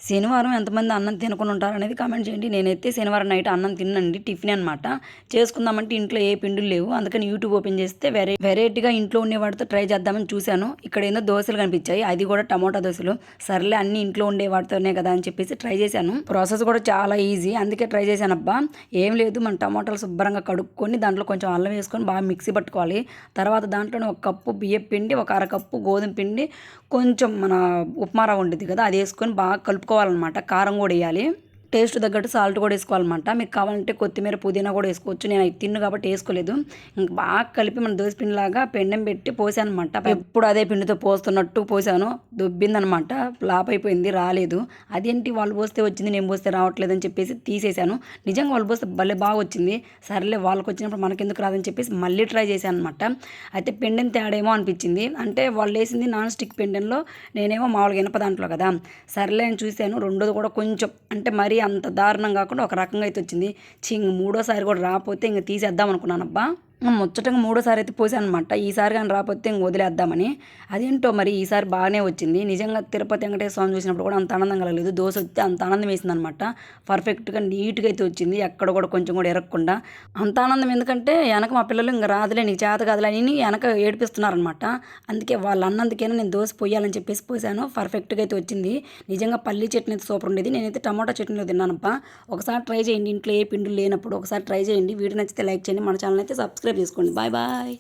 శనివారం ఎంతమంది అన్నం తినకుండా ఉంటారనేది కామెంట్ చేయండి. నేనైతే శనివారం నైట్ అన్నం తిన్నానండి. టిఫిన్ అనమాట. చేసుకుందామంటే ఇంట్లో ఏ పిండులు లేవు. అందుకని యూట్యూబ్ ఓపెన్ చేస్తే వెరైటీగా ఇంట్లో ఉండే వాటితో ట్రై చేద్దామని చూశాను. ఇక్కడ ఏందో దోశలు కనిపించాయి. అది కూడా టమోటా దోశలు. సర్లే అన్ని ఇంట్లో ఉండే వాటితోనే కదా అని చెప్పేసి ట్రై చేశాను. ప్రాసెస్ కూడా చాలా ఈజీ. అందుకే ట్రై చేశాను అబ్బా. ఏం లేదు, మన టమోటాలు శుభ్రంగా కడుక్కొని దాంట్లో కొంచెం అల్లం వేసుకొని బాగా మిక్సీ పట్టుకోవాలి. తర్వాత దాంట్లోనే ఒక కప్పు బియ్యం పిండి, ఒక అరకప్పు గోధుమ పిండి, కొంచెం మన ఉప్మా రవ్వ ఉంటుంది కదా, అది వేసుకొని బాగా కలుపుకోవాలన్నమాట. కారం కూడా వేయాలి. టేస్ట్ తగ్గట్టు సాల్ట్ కూడా వేసుకోవాలన్నమాట. మీకు కావాలంటే కొత్తిమీర, పుదీనా కూడా వేసుకోవచ్చు. నేను అవి తిన్ను కాబట్టి వేసుకోలేదు. ఇంక బాగా కలిపి మన దోశ పిండిలాగా పెండెం పెట్టి పోసాను అనమాట. ఎప్పుడు అదే పిండితో పోస్తున్నట్టు పోసాను. దుబ్బిందనమాట. ఫ్లాప్ అయిపోయింది, రాలేదు. అదేంటి వాళ్ళు పోస్తే వచ్చింది, నేను పోస్తే రావట్లేదు అని చెప్పేసి తీసేశాను. నిజంగా వాళ్ళు పోస్తే భలే బాగా వచ్చింది. సర్లే వాళ్ళకి వచ్చినప్పుడు మనకెందుకు రాదని చెప్పేసి మళ్ళీ ట్రై చేశాను అనమాట. అయితే పెండెం తేడేమో అనిపించింది. అంటే వాళ్ళు వేసింది నాన్ స్టిక్ పెండెంలో, నేనేమో మామూలుగా ఇనప దాంట్లో కదా. సర్లే అని చూశాను. రెండోది కూడా కొంచెం అంటే మరీ అంత దారుణం కాకుండా ఒక రకంగా అయితే వచ్చింది. మూడోసారి కూడా రాకపోతే ఇంక తీసేద్దాం అనుకున్నాను అబ్బా. ముచ్చటంగా మూడోసారి అయితే పోసాను అనమాట. ఈసారి కానీ రాకపోతే ఇంక వదిలేద్దామని. అదేంటో మరి ఈసారి బాగానే వచ్చింది. నిజంగా తిరుపతి వెంకటేశ్వర స్వామి చూసినప్పుడు కూడా అంత ఆనందం కలగలేదు. దోశ వస్తే అంత ఆనందం వేసింది అనమాట. పర్ఫెక్ట్గా నీట్గా అయితే వచ్చింది. ఎక్కడ కూడా కొంచెం కూడా ఎరగకుండా. అంత ఆనందం ఎందుకంటే వెనక మా పిల్లలు ఇంకా రాదులే, నీకు చేత కాదులే అని వెనక ఏడిపిస్తున్నారనమాట. అందుకే వాళ్ళు అన్నందుకైనా నేను దోశ పోయాలని చెప్పేసి పోసాను. పర్ఫెక్ట్గా అయితే వచ్చింది. నిజంగా పల్లీ చట్నీ అయితే సూపర్ ఉండేది. నేనైతే టమాటా చట్నీలో తిన్నానప్ప. ఒకసారి ట్రై చేయండి. ఇంట్లో ఏ పిండి లేనప్పుడు ఒకసారి ట్రై చేయండి. వీడియో నచ్చితే లైక్ చేయండి. మన ఛానల్ అయితే సబ్స్క్రైబ్ చేసుకోండి. Bye bye.